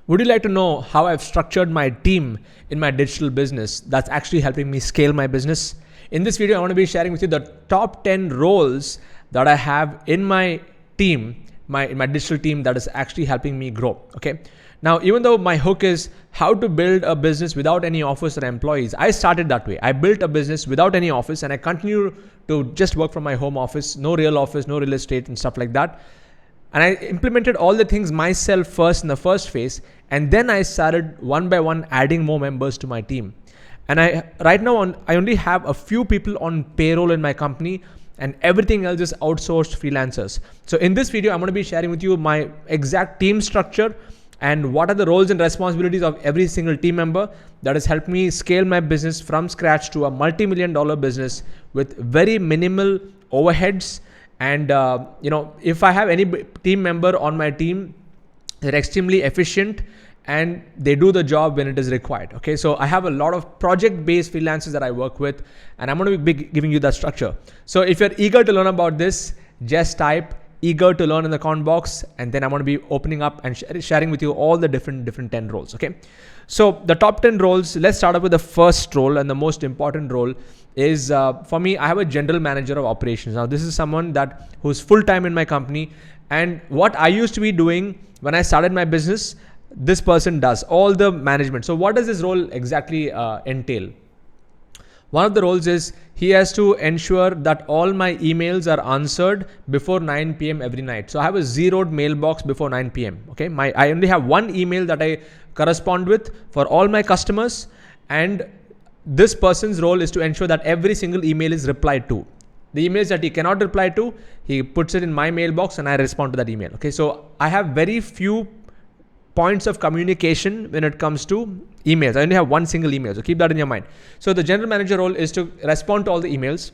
Would you like to know how I've structured my team in my digital business that's actually helping me scale my business? In this video, I want to be sharing with you the top 10 roles that I have in my team, in my digital team that is actually helping me grow. Okay. Now, even though my hook is how to build a business without any office or employees, I started that way. I built a business without any office and I continue to just work from my home office, no real estate and stuff like that. And I implemented all the things myself first in the first phase. And then I started one by one adding more members to my team. And right now I only have a few people on payroll in my company and everything else is outsourced freelancers. So in this video, I'm going to be sharing with you my exact team structure and what are the roles and responsibilities of every single team member that has helped me scale my business from scratch to a multi-million-dollar business with very minimal overheads. And if I have any team member on my team, they're extremely efficient and they do the job when it is required. Okay, so I have a lot of project-based freelancers that I work with, and I'm going to be giving you that structure. So if you're eager to learn about this, just type eager to learn in the comment box, and then I'm going to be opening up and sharing with you all the different 10 roles. Okay, so the top 10 roles. Let's start up with the first role, and the most important role is for me. I have a general manager of operations. Now, this is someone who's full-time in my company, and what I used to be doing when I started my business, this person does all the management. So what does this role exactly entail? One of the roles is he has to ensure that all my emails are answered before 9 p.m. every night. So I have a zeroed mailbox before 9 p.m. Okay, I only have one email that I correspond with for all my customers, and this person's role is to ensure that every single email is replied to. The emails that he cannot reply to, he puts it in my mailbox and I respond to that email. Okay, so I have very few points of communication when it comes to emails. I only have one single email, so keep that in your mind. So the general manager role is to respond to all the emails.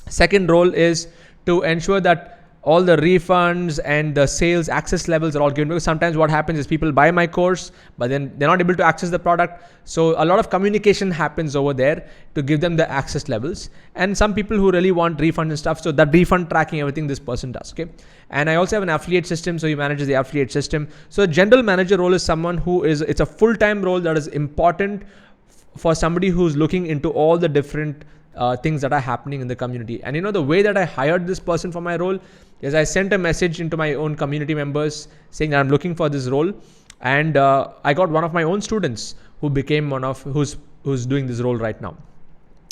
Second role is to ensure that all the refunds and the sales access levels are all given, because sometimes what happens is people buy my course, but then they're not able to access the product. So a lot of communication happens over there to give them the access levels. And some people who really want refunds and stuff, so that refund tracking, everything this person does. Okay. And I also have an affiliate system, so he manages the affiliate system. So general manager role is someone it's a full-time role that is important for somebody who's looking into all the different things that are happening in the community. And the way that I hired this person for my role is I sent a message into my own community members saying that I'm looking for this role, and I got one of my own students who became who's doing this role right now.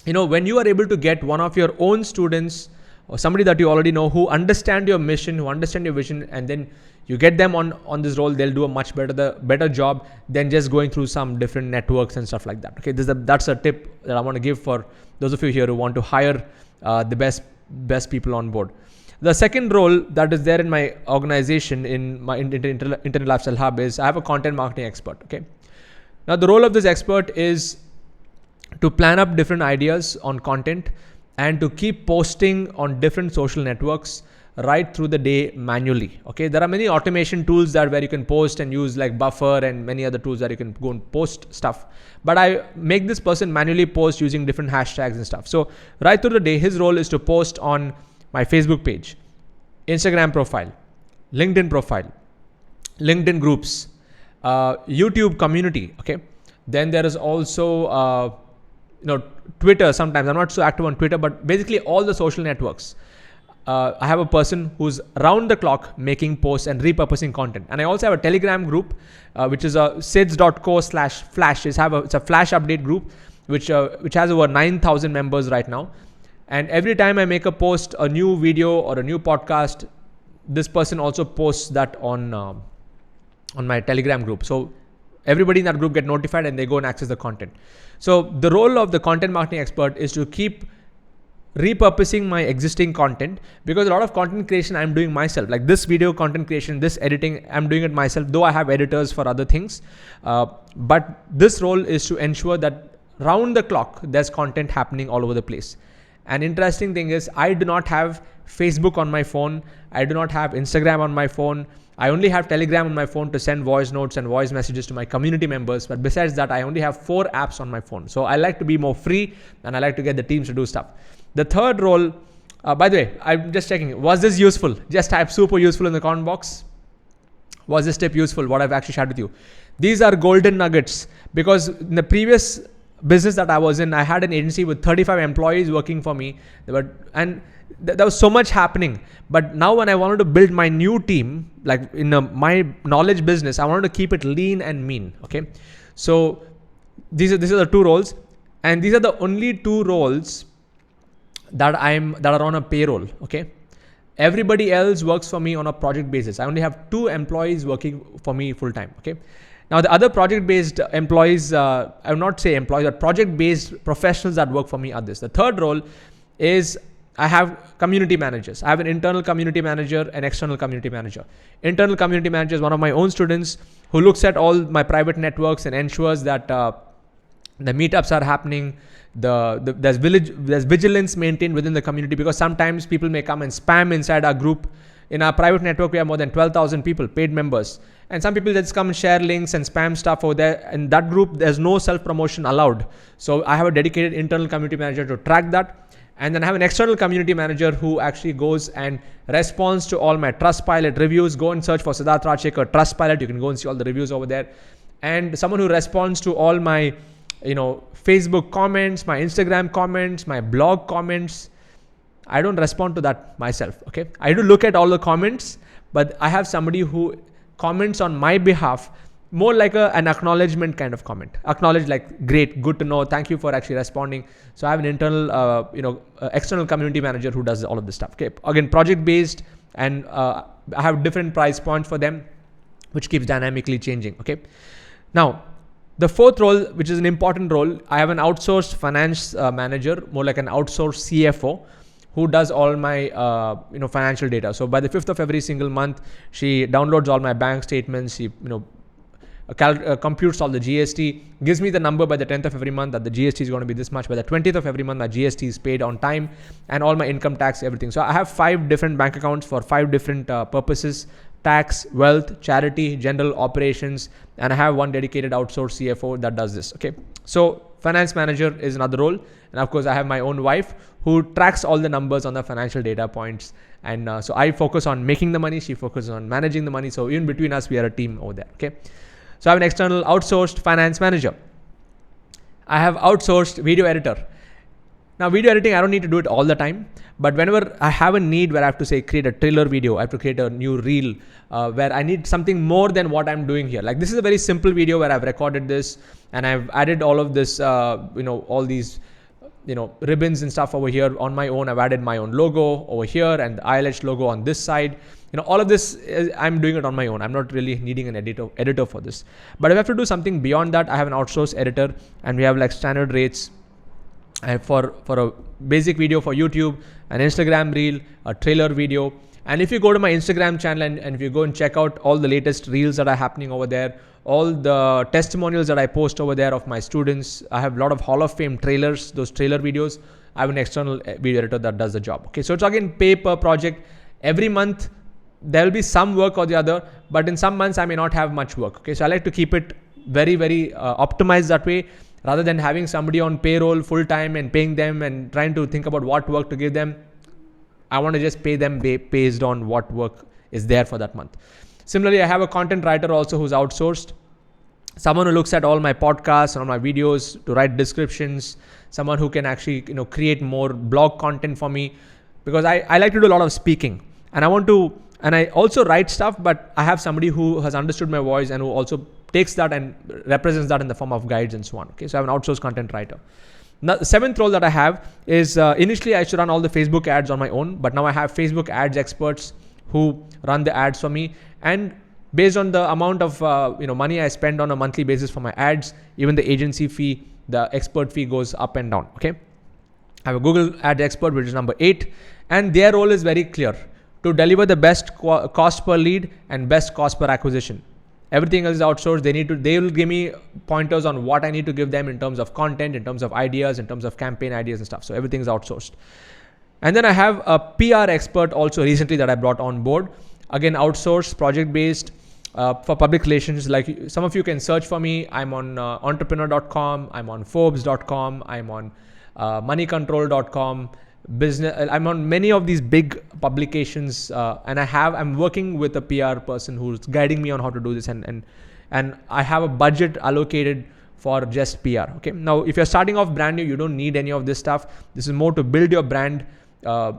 When you are able to get one of your own students or somebody that you already know who understand your mission, who understand your vision, and then you get them on this role, they'll do a much better job than just going through some different networks and stuff like that. Okay, that's a tip that I want to give for those of you here who want to hire the best people on board. The second role that is there in my organization, in my Internet Lifestyle Hub, is I have a content marketing expert. Okay, now the role of this expert is to plan up different ideas on content and to keep posting on different social networks right through the day manually. Okay, there are many automation tools where you can post and use, like Buffer and many other tools that you can go and post stuff. But I make this person manually post using different hashtags and stuff. So right through the day, his role is to post on my Facebook page, Instagram profile, LinkedIn profile, LinkedIn groups, YouTube community. Okay, then there is also Twitter. Sometimes I'm not so active on Twitter, but basically all the social networks. I have a person who's round the clock making posts and repurposing content. And I also have a Telegram group, which is a sids.co/flash. It's a flash update group, which has over 9,000 members right now. And every time I make a post, a new video or a new podcast, this person also posts that on my Telegram group. So everybody in that group get notified and they go and access the content. So the role of the content marketing expert is to keep repurposing my existing content, because a lot of content creation I'm doing myself, like this video content creation, this editing, I'm doing it myself, though I have editors for other things. But this role is to ensure that round the clock there's content happening all over the place. And interesting thing is, I do not have Facebook on my phone. I do not have Instagram on my phone. I only have Telegram on my phone to send voice notes and voice messages to my community members. But besides that, I only have 4 apps on my phone. So I like to be more free and I like to get the teams to do stuff. The third role, by the way, I'm just checking, was this useful? Just type super useful in the comment box. Was this tip useful? What I've actually shared with you. These are golden nuggets, because in the previous business that I was in, I had an agency with 35 employees working for me. There was so much happening. But now when I wanted to build my new team, like in my knowledge business, I wanted to keep it lean and mean. Okay. So these are the two roles, and these are the only two roles that are on a payroll. Okay. Everybody else works for me on a project basis. I only have 2 employees working for me full time. Okay. Now the other project-based employees, I will not say employees, but project-based professionals that work for me are this. The third role is I have community managers. I have an internal community manager and external community manager. Internal community manager is one of my own students who looks at all my private networks and ensures that the meetups are happening. There's vigilance maintained within the community, because sometimes people may come and spam inside our group. In our private network, we have more than 12,000 people, paid members. And some people just come and share links and spam stuff over there. In that group, there's no self-promotion allowed. So I have a dedicated internal community manager to track that. And then I have an external community manager who actually goes and responds to all my Trustpilot reviews. Go and search for Siddharth Rajshekar Trustpilot. You can go and see all the reviews over there. And someone who responds to all my, Facebook comments, my Instagram comments, my blog comments. I don't respond to that myself. Okay. I do look at all the comments, but I have somebody who comments on my behalf, more like an acknowledgement kind of comment. Acknowledge, like, great, good to know, thank you for actually responding. So I have an internal, external community manager who does all of this stuff. Okay. Again, project based, and I have different price points for them, which keeps dynamically changing. Okay. Now, the fourth role, which is an important role, I have an outsourced finance manager, more like an outsourced CFO, who does all my financial data. So by the 5th of every single month, she downloads all my bank statements. She computes all the GST, gives me the number by the 10th of every month that the GST is going to be this much. By the 20th of every month, my GST is paid on time, and all my income tax, everything. So I have 5 different bank accounts for 5 different purposes: tax, wealth, charity, general operations, and I have one dedicated outsourced CFO that does this. Okay. So finance manager is another role. And of course, I have my own wife who tracks all the numbers on the financial data points. And so I focus on making the money. She focuses on managing the money. So in between us, we are a team over there. Okay. So I have an external outsourced finance manager. I have outsourced video editor. Now, video editing, I don't need to do it all the time. But whenever I have a need where I have to say create a trailer video, I have to create a new reel where I need something more than what I'm doing here. Like, this is a very simple video where I've recorded this and I've added all of this, all these, ribbons and stuff over here on my own. I've added my own logo over here and the ILH logo on this side. All of this, I'm doing it on my own. I'm not really needing an editor for this. But if I have to do something beyond that, I have an outsourced editor, and we have like standard rates. For a basic video for YouTube, an Instagram reel, a trailer video. And if you go to my Instagram channel and if you go and check out all the latest reels that are happening over there, all the testimonials that I post over there of my students, I have a lot of Hall of Fame trailers, those trailer videos. I have an external video editor that does the job. Okay, so it's again pay per project. Every month there will be some work or the other, but in some months I may not have much work. Okay, so I like to keep it very, very optimized that way. Rather than having somebody on payroll full time and paying them and trying to think about what work to give them, I want to just pay them based on what work is there for that month. Similarly, I have a content writer also who's outsourced. Someone who looks at all my podcasts and all my videos to write descriptions. Someone who can actually create more blog content for me, because I like to do a lot of speaking and I also write stuff, but I have somebody who has understood my voice and who also takes that and represents that in the form of guides and so on. Okay, so I have an outsourced content writer. Now, the 7th role that I have is initially I used to run all the Facebook ads on my own, but now I have Facebook ads experts who run the ads for me. And based on the amount of money I spend on a monthly basis for my ads, even the agency fee, the expert fee goes up and down. Okay, I have a Google Ads expert, which is number 8, and their role is very clear: to deliver the best cost per lead and best cost per acquisition. Everything else is outsourced. They will give me pointers on what I need to give them in terms of content, in terms of ideas, in terms of campaign ideas and stuff. So everything is outsourced. And then I have a PR expert also recently that I brought on board. Again, outsourced, project-based, for public relations. Like, some of you can search for me. I'm on entrepreneur.com. I'm on Forbes.com. I'm on moneycontrol.com. business. I'm on many of these big publications, and I'm working with a PR person who's guiding me on how to do this, and I have a budget allocated for just PR. Okay. Now, if you're starting off brand new, you don't need any of this stuff. This is more to build your brand, on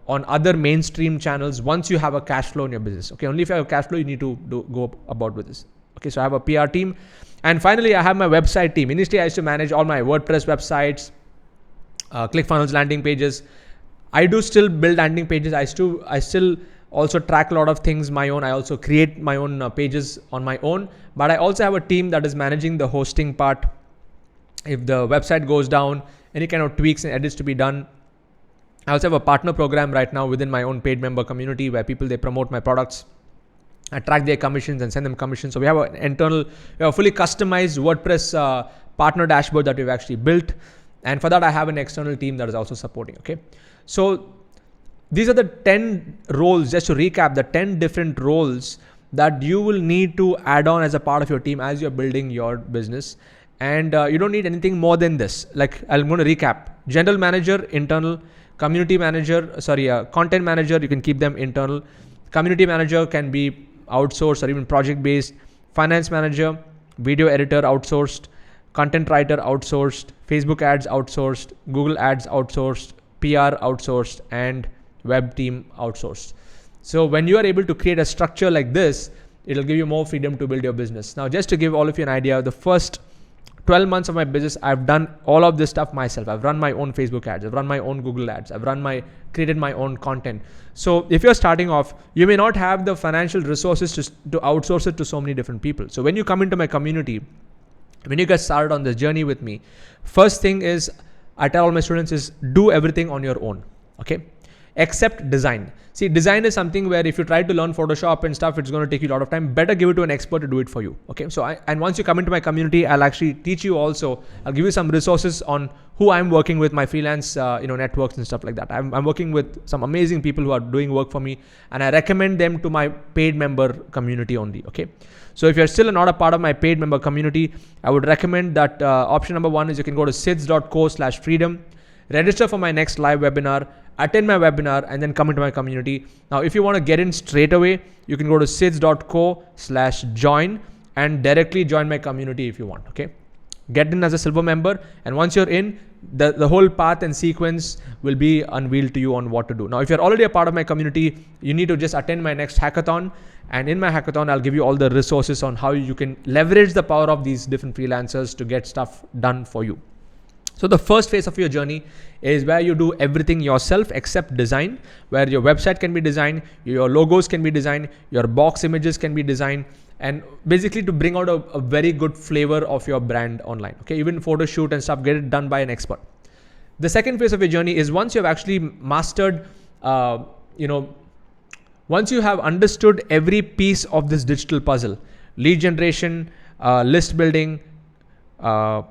other mainstream channels. Once you have a cash flow in your business, okay. Only if you have a cash flow, you need to go about with this. Okay. So I have a PR team, and finally, I have my website team. Initially, I used to manage all my WordPress websites, ClickFunnels landing pages. I do still build landing pages. I still also track a lot of things my own. I also create my own pages on my own, but I also have a team that is managing the hosting part. If the website goes down, any kind of tweaks and edits to be done. I also have a partner program right now within my own paid member community where they promote my products. I track their commissions and send them commissions. So we have we have a fully customized WordPress partner dashboard that we've actually built. And for that, I have an external team that is also supporting. Okay. So these are the 10 roles, just to recap, the 10 different roles that you will need to add on as a part of your team as you're building your business. And you don't need anything more than this. Like, I'm going to recap: general manager, internal; community manager, content manager, you can keep them internal; community manager can be outsourced or even project based; finance manager, video editor outsourced; content writer outsourced; Facebook ads outsourced; Google ads outsourced; PR outsourced; and web team outsourced. So when you are able to create a structure like this, it'll give you more freedom to build your business. Now, just to give all of you an idea, the first 12 months of my business, I've done all of this stuff myself. I've run my own Facebook ads. I've run my own Google ads. I've created my own content. So if you're starting off, you may not have the financial resources to outsource it to so many different people. So when you come into my community, when you get started on this journey with me, first thing is, I tell all my students is do everything on your own. Okay. Except design. See, design is something where if you try to learn Photoshop and stuff, it's going to take you a lot of time. Better give it to an expert to do it for you. Okay. So and once you come into my community, I'll actually teach you also. I'll give you some resources on who I'm working with, my freelance, networks and stuff like that. I'm working with some amazing people who are doing work for me, and I recommend them to my paid member community only. Okay. So if you're still not a part of my paid member community, I would recommend that option number 1 is you can go to sids.co/freedom, register for my next live webinar, attend my webinar, and then come into my community. Now, if you want to get in straight away, you can go to sids.co/join and directly join my community if you want. Okay. Get in as a silver member, and once you're in, the whole path and sequence will be unveiled to you on what to do. Now, if you're already a part of my community, you need to just attend my next hackathon. And in my hackathon, I'll give you all the resources on how you can leverage the power of these different freelancers to get stuff done for you. So the first phase of your journey is where you do everything yourself except design, where your website can be designed, your logos can be designed, your box images can be designed, and basically to bring out a very good flavor of your brand online. Okay, even photo shoot and stuff, get it done by an expert. The second phase of your journey is once you've actually mastered, once you have understood every piece of this digital puzzle: lead generation, list building,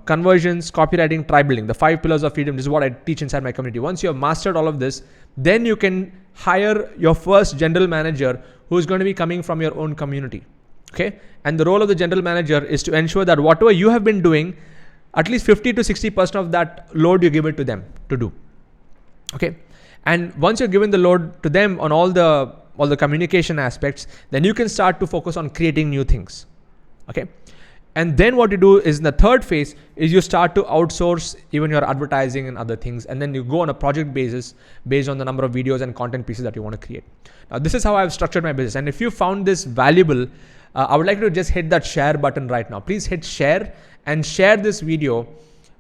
conversions, copywriting, tribe building, the 5 pillars of freedom. This is what I teach inside my community. Once you have mastered all of this, then you can hire your first general manager who is going to be coming from your own community. Okay. And the role of the general manager is to ensure that whatever you have been doing, at least 50 to 60% of that load you give it to them to do. Okay. And once you're given the load to them on all the communication aspects, then you can start to focus on creating new things. Okay. And then what you do is in the third phase is you start to outsource even your advertising and other things. And then you go on a project basis based on the number of videos and content pieces that you want to create. Now, this is how I've structured my business. And if you found this valuable, I would like you to just hit that share button right now. Please hit share and share this video,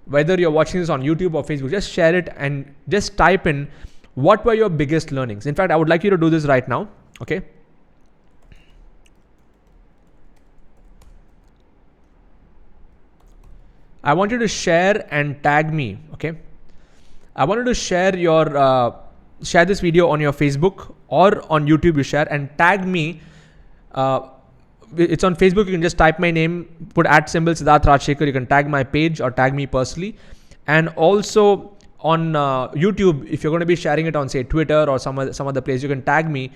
whether you're watching this on YouTube or Facebook. Just share it and just type in what were your biggest learnings. In fact, I would like you to do this right now. Okay. I want you to share and tag me. Okay. I want you to share share this video on your Facebook or on YouTube. You share and tag me. It's on Facebook. You can just type my name, put @ Siddharth Rajshekhar. You can tag my page or tag me personally. And also on YouTube, if you're going to be sharing it on, say, Twitter or some other place, you can tag me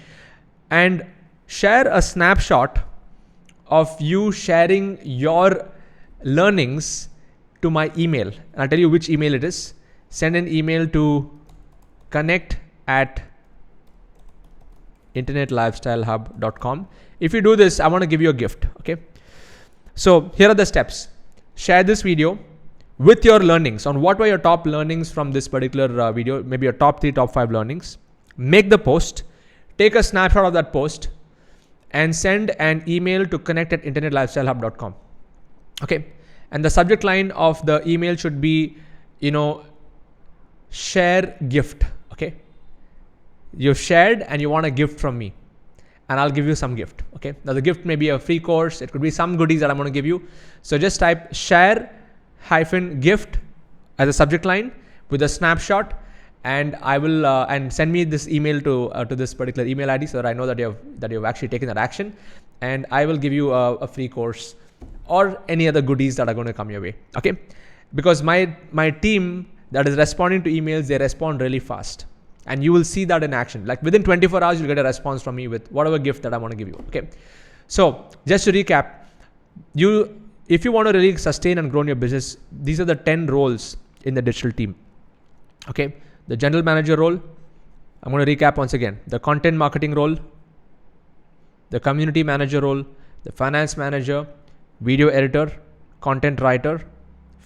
and share a snapshot of you sharing your learnings to my email. And I'll tell you which email it is. Send an email to connect@internetlifestylehub.com. If you do this, I want to give you a gift. Okay. So here are the steps. Share this video with your learnings on what were your top learnings from this particular video, maybe your top 3, top 5 learnings. Make the post, take a snapshot of that post and send an email to connect@internetlifestylehub.com. Okay. And the subject line of the email should be, share gift. Okay. You've shared and you want a gift from me, and I'll give you some gift. Okay. Now the gift may be a free course. It could be some goodies that I'm going to give you. So just type share-gift as a subject line with a snapshot, and I will and send me this email to this particular email ID so that I know that you've actually taken that action, and I will give you a free course or any other goodies that are going to come your way. Okay. Because my team that is responding to emails, they respond really fast. And you will see that in action. Like within 24 hours, you'll get a response from me with whatever gift that I want to give you. Okay. So just to recap, if you want to really sustain and grow in your business, these are the 10 roles in the digital team. Okay. The general manager role, I'm going to recap once again. The content marketing role, the community manager role, the finance manager, video editor, content writer,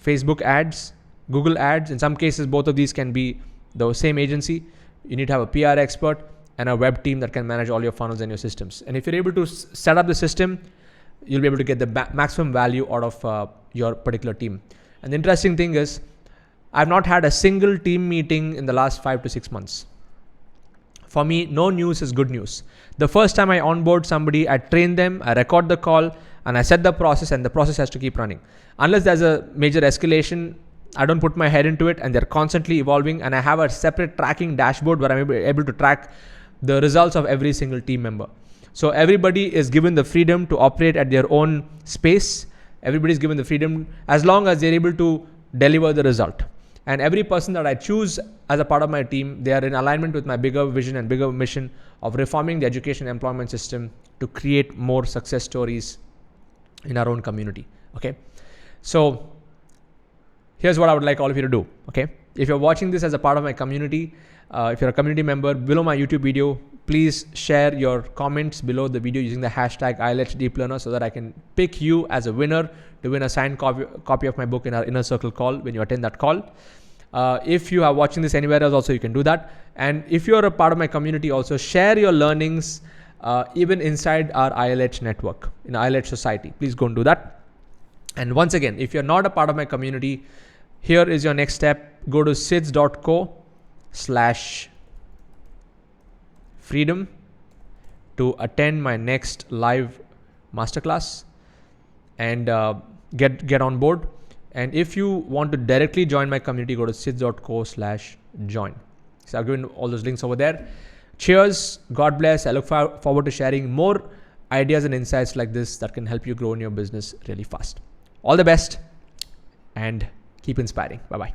Facebook ads, Google ads. In some cases, both of these can be the same agency. You need to have a PR expert and a web team that can manage all your funnels and your systems. And if you're able to set up the system, you'll be able to get the maximum value out of your particular team. And the interesting thing is, I've not had a single team meeting in the last 5 to 6 months. For me, no news is good news. The first time I onboard somebody, I train them, I record the call, and I set the process, and the process has to keep running. Unless there's a major escalation, I don't put my head into it, and they're constantly evolving, and I have a separate tracking dashboard where I'm able to track the results of every single team member. So everybody is given the freedom to operate at their own space. Everybody is given the freedom as long as they're able to deliver the result. And every person that I choose as a part of my team, they are in alignment with my bigger vision and bigger mission of reforming the education employment system to create more success stories in our own community. Okay. So here's what I would like all of you to do. Okay. If you're watching this as a part of my community, if you're a community member, below my YouTube video, please share your comments below the video using the hashtag #ILHDeepLearner so that I can pick you as a winner to win a signed copy of my book in our Inner Circle call when you attend that call. If you are watching this anywhere else also, you can do that. And if you're a part of my community also, share your learnings even inside our ILH network, in ILH society. Please go and do that. And once again, if you're not a part of my community, here is your next step. Go to sids.co/freedom to attend my next live masterclass and get on board. And if you want to directly join my community, go to sids.co/join. So I've given all those links over there. Cheers. God bless. I look forward to sharing more ideas and insights like this that can help you grow in your business really fast. All the best and keep inspiring. Bye-bye.